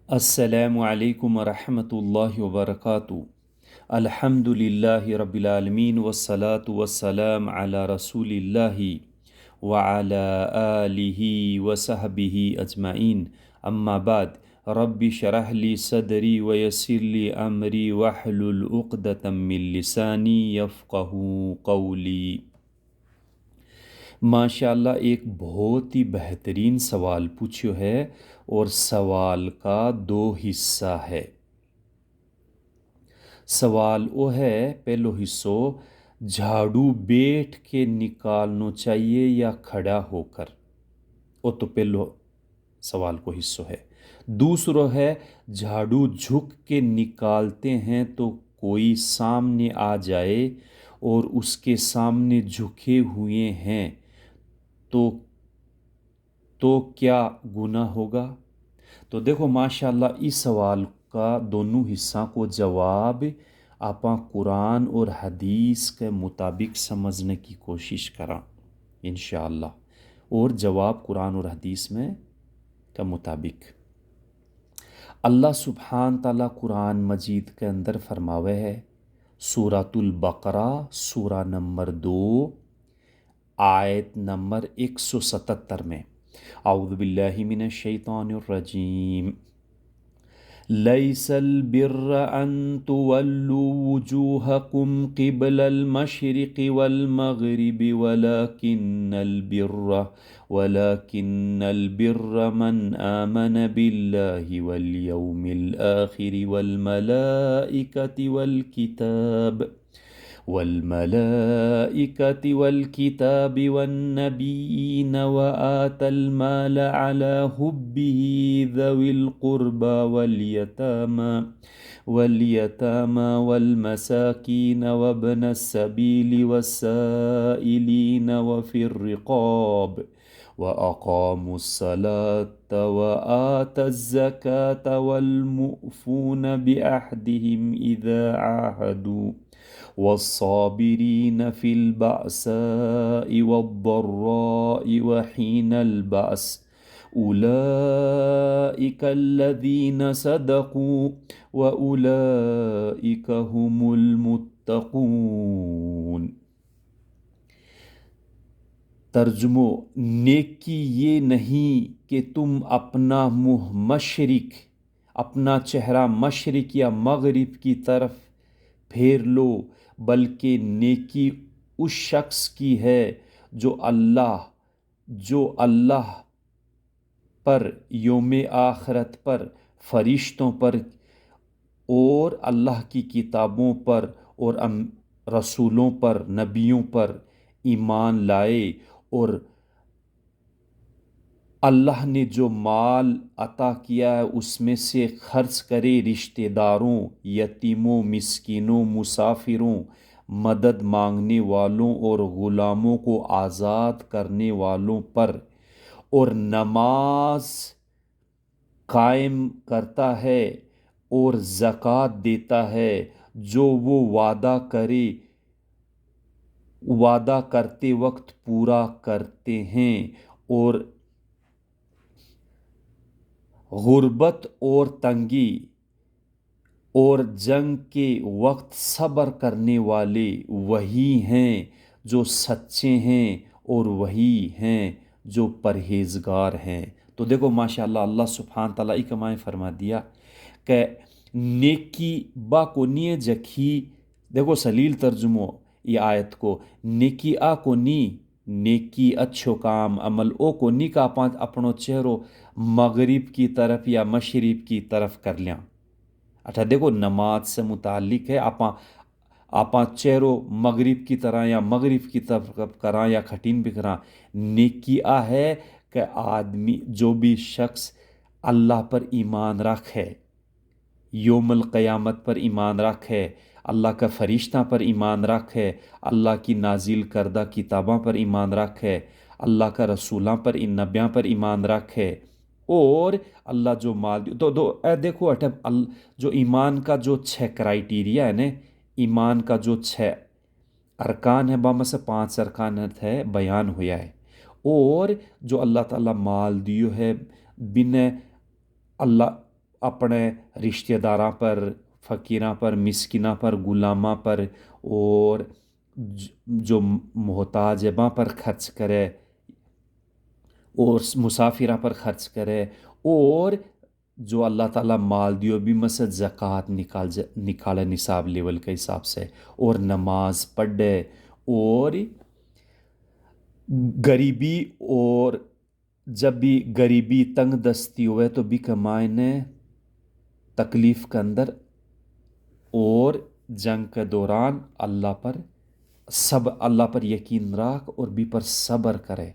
السلام علیکم ورحمۃ اللہ وبرکاتہ۔ الحمد للہ رب العالمین والصلاة والسلام علی رسول اللہ وعلی آلہ وصحبہ اجمعین، اما بعد۔ رب شرح لی صدری ویسر لی امری واحلل عقدۃ من لسانی یفقہوا قولی۔ ماشاء اللہ ایک بہت ہی بہترین سوال پوچھو ہے، اور سوال کا دو حصہ ہے۔ سوال وہ ہے، پہلو حصہ جھاڑو بیٹھ کے نکالنا چاہیے یا کھڑا ہو کر، وہ تو پہلو سوال کو حصہ ہے۔ دوسرا ہے جھاڑو جھک کے نکالتے ہیں تو کوئی سامنے آ جائے اور اس کے سامنے جھکے ہوئے ہیں تو کیا گناہ ہوگا؟ تو دیکھو ماشاءاللہ اس سوال کا دونوں حصہ کو جواب آپاں قرآن اور حدیث کے مطابق سمجھنے کی کوشش کریں انشاءاللہ، اور جواب قرآن اور حدیث میں کے مطابق۔ اللہ سبحان تعالیٰ قرآن مجید کے اندر فرماوے ہے، سورۃ البقرہ سورہ نمبر 2 آیت نمبر 177 میں، اعوذ باللہ من الشیطان الرجیم، لیس البر ان تولوا وجوہکم قبل المشرق والمغرب ولكن البر من آمن باللہ والیوم الآخر والملائكة والكتاب والنبيين وآتى المال على حبه ذوي القربى واليتامى والمساكين وابن السبيل والسائلين وفي الرقاب وأقاموا الصلاة وآتوا الزكاة والمؤفون بعهدهم إذا عاهدوا والصابرين في البأساء والضراء وحين البأس أولئك الذين صدقوا وأولئك هم المتقون۔ ترجمہ، نیکی یہ نہیں کہ تم اپنا منہ مشرق، اپنا چہرہ مشرق یا مغرب کی طرف پھیر لو، بلکہ نیکی اس شخص کی ہے جو اللہ پر، یوم آخرت پر، فرشتوں پر اور اللہ کی کتابوں پر اور رسولوں پر، نبیوں پر ایمان لائے، اور اللہ نے جو مال عطا کیا ہے اس میں سے خرچ کرے رشتہ داروں، یتیموں، مسکینوں، مسافروں، مدد مانگنے والوں اور غلاموں کو آزاد کرنے والوں پر، اور نماز قائم کرتا ہے اور زکوٰۃ دیتا ہے، جو وہ وعدہ کرتے وقت پورا کرتے ہیں، اور غربت اور تنگی اور جنگ کے وقت صبر کرنے والے وہی ہیں جو سچے ہیں، اور وہی ہیں جو پرہیزگار ہیں۔ تو دیکھو ماشاءاللہ اللہ سبحانہ تعالیٰ اکمائے فرما دیا کہ نیکی با کو نیے جکھی، دیکھو سلیل ترجمہ یہ آیت کو، نیکی آ کو نی، نیکی اچھو کام عمل او کو نی کا اپنو چہرو مغرب کی طرف یا مشرق کی طرف کر لیاں۔ اچھا دیکھو نماز سے متعلق ہے، آپاں چہرو مغرب کی طرح یا مغرب کی طرف کراں یا کھٹین بھی کراں۔ نیکی آ ہے کہ آدمی جو بھی شخص اللہ پر ایمان رکھے، یوم القیامت پر ایمان رکھے، اللہ کا فرشتہ پر ایمان رکھے، اللہ کی نازل کردہ کتاباں پر ایمان رکھے، اللہ کا رسولاں پر، ان نبیاں پر ایمان رکھے، اور اللہ جو مال دیکھو جو ایمان کا جو 6 کرائیٹیریا ہے نا، ایمان کا جو 6 ارکان ہے، بام سے 5 ارکان ہے بیان ہویا ہے، اور جو اللہ تعالیٰ مال دیو ہے بن اللہ اپنے رشتہ داراں پر، فقیراں پر، مسکیناں پر، غلاماں پر، اور جو محتاج ہے باں پر خرچ کرے، اور مسافرہ پر خرچ کرے، اور جو اللہ تعالیٰ مال دیو بھی میں سے زکوٰۃ نکالے نصاب لیول کے حساب سے، اور نماز پڑھے، اور غریبی، اور جب بھی غریبی تنگ دستی ہوئے تو بھی کمائے نے تکلیف کے اندر اور جنگ کے دوران اللہ پر یقین رکھ اور بھی پر صبر کرے۔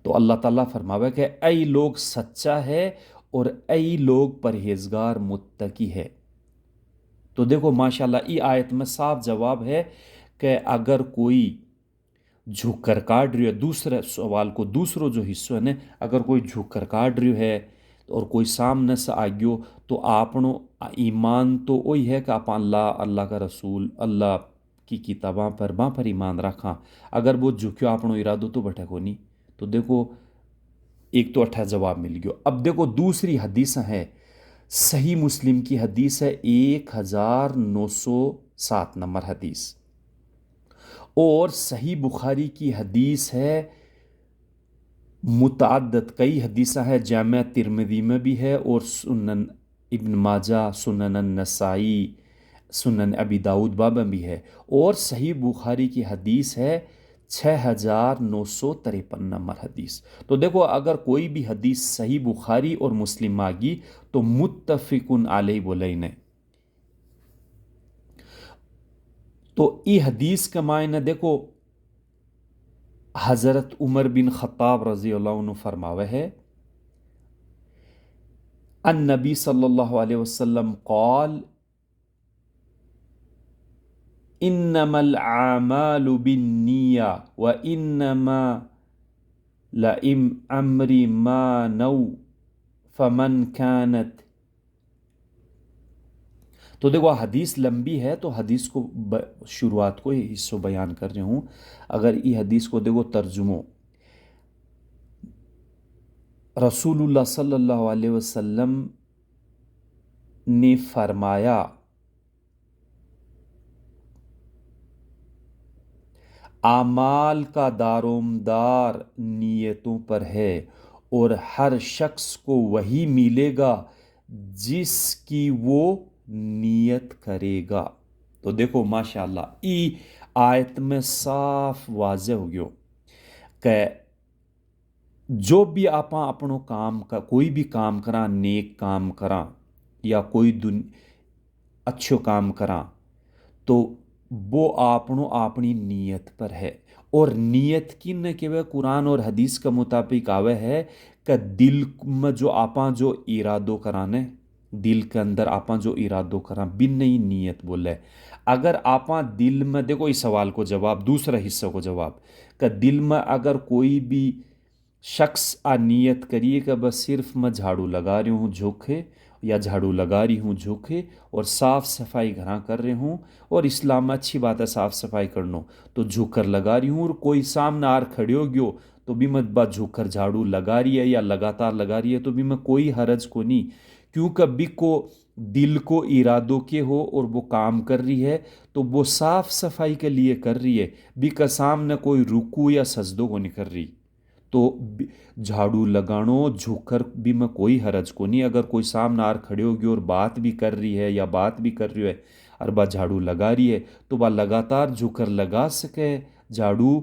تو اللہ تعالیٰ فرماوے کہ اے لوگ سچا ہے اور اے لوگ پرہیزگار متقی ہے۔ تو دیکھو ماشاءاللہ ای آیت میں صاف جواب ہے کہ اگر کوئی جھک کر کاٹ رہی ہے، دوسرے سوال کو دوسرو جو حصہ ہے نا، اگر کوئی جھک کر کاٹ رہی ہے اور کوئی سامنے سے آگیو، تو آپنو ایمان تو وہی ہے کہ آپ اللہ کا رسول، اللہ کی کتاباں پر باں پر ایمان رکھاں۔ اگر وہ جھکیو اپنو ارادو تو بٹھے کو نہیں۔ تو دیکھو ایک تو اٹھا جواب مل گیا۔ اب دیکھو دوسری حدیث ہے، صحیح مسلم کی حدیث ہے 1907 نمبر حدیث، اور صحیح بخاری کی حدیث ہے متعدد، کئی حدیثیں ہیں، جامع ترمذی میں بھی ہے، اور سنن ابن ماجہ، سنن النسائی، سنن ابی داؤد بابا بھی ہے، اور صحیح بخاری کی حدیث ہے 6953 نمبر حدیث۔ تو دیکھو اگر کوئی بھی حدیث صحیح بخاری اور مسلم آگی تو متفقن علیہ بولے نے۔ تو ای حدیث کا معنی دیکھو حضرت عمر بن خطاب رضی اللہ عنہ فرماوے ہے، النبی صلی اللہ علیہ وسلم قال انما الاعمال بالنیہ وانما لامری ما نو فمن كانت۔ تو دیکھو حدیث لمبی ہے تو حدیث کو شروعات کو ہی حصہ بیان کر رہے ہوں۔ اگر یہ حدیث کو دیکھو ترجمہ، رسول اللہ صلی اللہ علیہ وسلم نے فرمایا اعمال کا دارومدار نیتوں پر ہے، اور ہر شخص کو وہی ملے گا جس کی وہ نیت کرے گا۔ تو دیکھو ماشاءاللہ ای آیت میں صاف واضح ہو گیا کہ جو بھی آپ اپنو کام کا کوئی بھی کام کراں، نیک کام کراں یا کوئی اچھو کام کراں، تو وہ اپنی نیت پر ہے، اور نیت کی نہ کہ وہ قرآن اور حدیث کا مطابق آوے ہے کہ دل میں جو آپاں جو ارادو کرانے، دل کے اندر آپاں جو ارادو کراں بن نہیں نیت بولے۔ اگر آپاں دل میں دیکھو اس سوال کو جواب، دوسرا حصہ کو جواب، کہ دل میں اگر کوئی بھی شخص نیت کریے کہ بس صرف میں جھاڑو لگا رہی ہوں جھوکے، یا جھاڑو لگا رہی ہوں جھوکے، اور صاف صفائی گھراں کر رہے ہوں، اور اسلام میں اچھی بات ہے صاف صفائی کرنو، تو جھک کر لگا رہی ہوں، اور کوئی سامنے آر کھڑے ہو گیو تو بھی میں بات جھک کر جھاڑو لگا رہی ہے یا لگاتار لگا رہی ہے تو بھی میں کوئی حرج کو نہیں، کیونکہ بھی کو دل کو ارادوں کے ہو اور وہ کام کر رہی ہے تو وہ صاف صفائی کے لیے کر رہی ہے، بھی کا سامنے کوئی رکوع یا سجدوں کو نہیں کر رہی۔ تو جھاڑو لگانو جھک کر بھی میں کوئی حرج کو نہیں، اگر کوئی سامنے آر کھڑے ہوگی اور بات بھی کر رہی ہے یا بات بھی کر رہی ہے اور با جھاڑو لگا رہی ہے تو با لگاتار جھک کر لگا سکے جھاڑو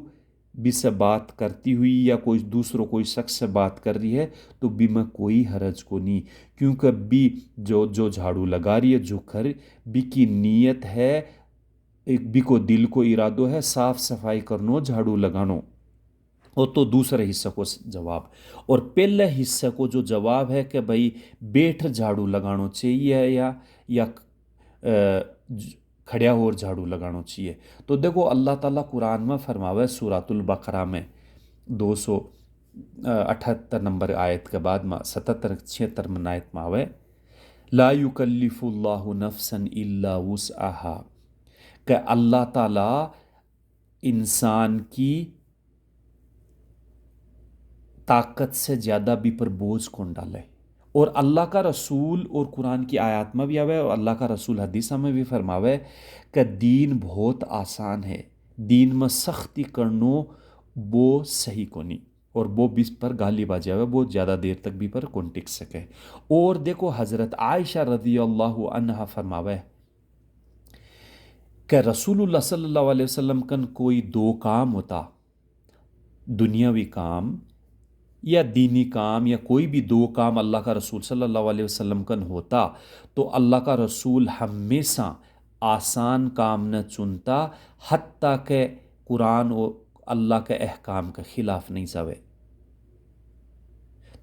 بھی سے بات کرتی ہوئی، یا کوئی دوسروں کوئی شخص سے بات کر رہی ہے تو بھی میں کوئی حرج کو نہیں، کیونکہ بھی جو جھاڑو لگا رہی ہے جھک کر بھی کی نیت ہے، ایک بھی کو دل کو ارادو ہے صاف صفائی کرنو جھاڑو لگانو۔ اور تو دوسرے حصہ کو جواب، اور پہلے حصہ کو جو جواب ہے کہ بھائی بیٹھ جھاڑو لگانو چاہیے یا کھڑیا اور جھاڑو لگانو چاہیے۔ تو دیکھو اللہ تعالیٰ قرآن میں فرماوے سورۃ البقرہ میں 278 نمبر آیت کے بعد میں 77 میں آیت میں آوے، لا یکلف اللہ نفسا الا وسعها، کہ اللہ تعالیٰ انسان کی طاقت سے زیادہ بھی پر بوجھ کون ڈالے، اور اللہ کا رسول اور قرآن کی آیات میں بھی آوے اور اللہ کا رسول حدیثہ میں بھی فرماوے کہ دین بہت آسان ہے، دین میں سختی کرنو وہ صحیح کو نہیں، اور وہ بھی اس پر غالب آ جائے، وہ زیادہ دیر تک بھی پر کون ٹک سکے۔ اور دیکھو حضرت عائشہ رضی اللہ عنہا فرماوے کہ رسول اللہ صلی اللہ علیہ وسلم کن کوئی دو کام ہوتا، دنیاوی کام یا دینی کام یا کوئی بھی دو کام اللہ کا رسول صلی اللہ علیہ وسلم کن ہوتا تو اللہ کا رسول ہمیشہ آسان کام نہ چنتا، حتیٰ کہ قرآن و اللہ کے احکام کے خلاف نہیں جاوے۔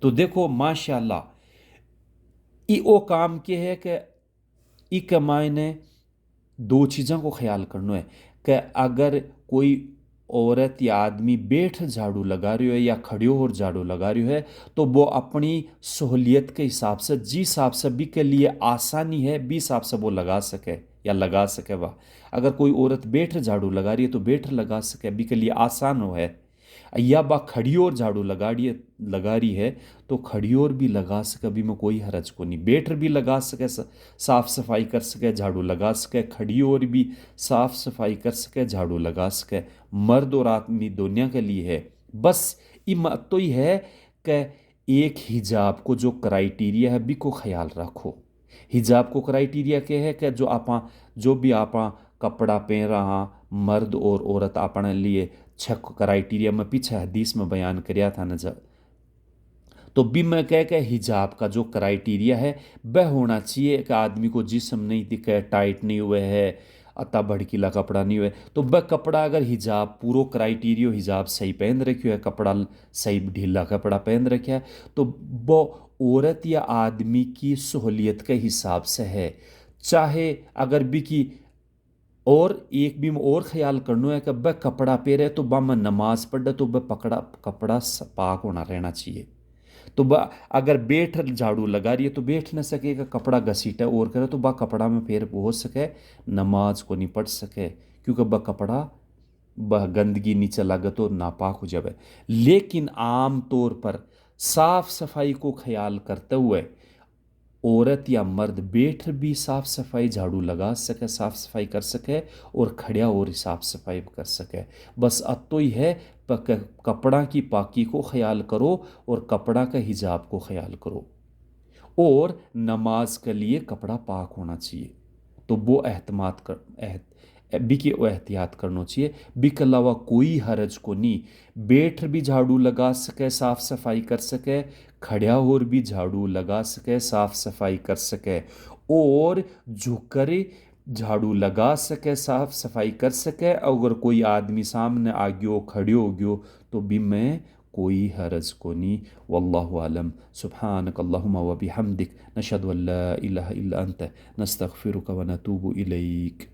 تو دیکھو ماشاء اللہ ای او کام کے ہے کہ ای کمائے نے دو چیزوں کو خیال کرنا ہے کہ اگر کوئی عورت یا آدمی بیٹھ جھاڑو لگا رہی ہے یا کھڑی اور جھاڑو لگا رہی ہے تو وہ اپنی سہولیت کے حساب سے جس حساب سے بھی کے لیے آسانی ہے بھی حساب سے وہ لگا سکے یا لگا سکے وہ۔ اگر کوئی عورت بیٹھ جھاڑو لگا رہی ہے تو بیٹھ لگا سکے بھی کے لیے آسان ہو ہے، یا با کھڑی اور جھاڑو لگا رہی ہے تو کھڑی اور بھی لگا سکے، بھی میں کوئی حرج کو نہیں، بیٹھ بھی لگا سکے، صاف صفائی کر سکے، جھاڑو لگا سکے، کھڑی اور بھی صاف صفائی کر سکے، جھاڑو لگا سکے، مرد اور آدمی دنیا کے لیے ہے۔ بس تو ہی ہے کہ ایک حجاب کو جو کرائیٹیریا ہے بھی کو خیال رکھو۔ حجاب کو کرائیٹیریا کیا ہے کہ جو بھی آپ کپڑا پہن رہا مرد اور عورت اپنے لیے چھک کرائیٹیریا میں پیچھے حدیث میں بیان کریا تھا نظر، تو بھی میں کہہ کہ حجاب کا جو کرائیٹیریا ہے وہ ہونا چاہیے کہ آدمی کو جسم نہیں دکھے، ٹائٹ نہیں ہوئے ہے، اتا بھڑکیلا کپڑا نہیں ہوئے، تو وہ کپڑا اگر حجاب پورو کرائیٹیریو حجاب صحیح پہن رکھو ہے، کپڑا صحیح ڈھیلا کپڑا پہن رکھا ہے تو وہ عورت یا آدمی کی سہولیت کے حساب سے ہے۔ چاہے اگر بھی کی اور ایک بھی میں اور خیال کرنا ہے کہ وہ کپڑا پہرے تو میں نماز پڑھے تو وہ کپڑا پاک ہونا رہنا چاہیے۔ تو اگر بیٹھ جھاڑو لگا رہی ہے تو بیٹھ نہ سکے گا، کپڑا گھسیٹے اور کرے تو با کپڑا میں پھر ہو سکے نماز کو نہیں پڑھ سکے، کیونکہ با کپڑا گندگی نیچے لگے تو ناپاک ہو جائے۔ لیکن عام طور پر صاف صفائی کو خیال کرتے ہوئے عورت یا مرد بیٹھ بھی صاف صفائی جھاڑو لگا سکے، صاف صفائی کر سکے، اور کھڑیا اور صاف صفائی کر سکے۔ بس اب تو ہی ہے کپڑا کی پاکی کو خیال کرو اور کپڑا کا حجاب کو خیال کرو، اور نماز کے لیے کپڑا پاک ہونا چاہیے، تو وہ احتیاط کرنا چاہیے۔ بھی کے علاوہ کوئی حرج کو نہیں، بیٹھ بھی جھاڑو لگا سکے، صاف صفائی کر سکے، کھڑیا اور بھی جھاڑو لگا سکے، صاف صفائی کر سکے، اور جھک کر جھاڑو لگا سکے، صاف صفائی کر سکے۔ اگر کوئی آدمی سامنے آ گیو کھڑی ہو گیو تو بھی میں کوئی حرج کو نہیں۔ واللہ عالم۔ سبحانک اللہم و بحمدک، نشہد ان لا الہ الا انت، نستغفرک و نتوب الیک۔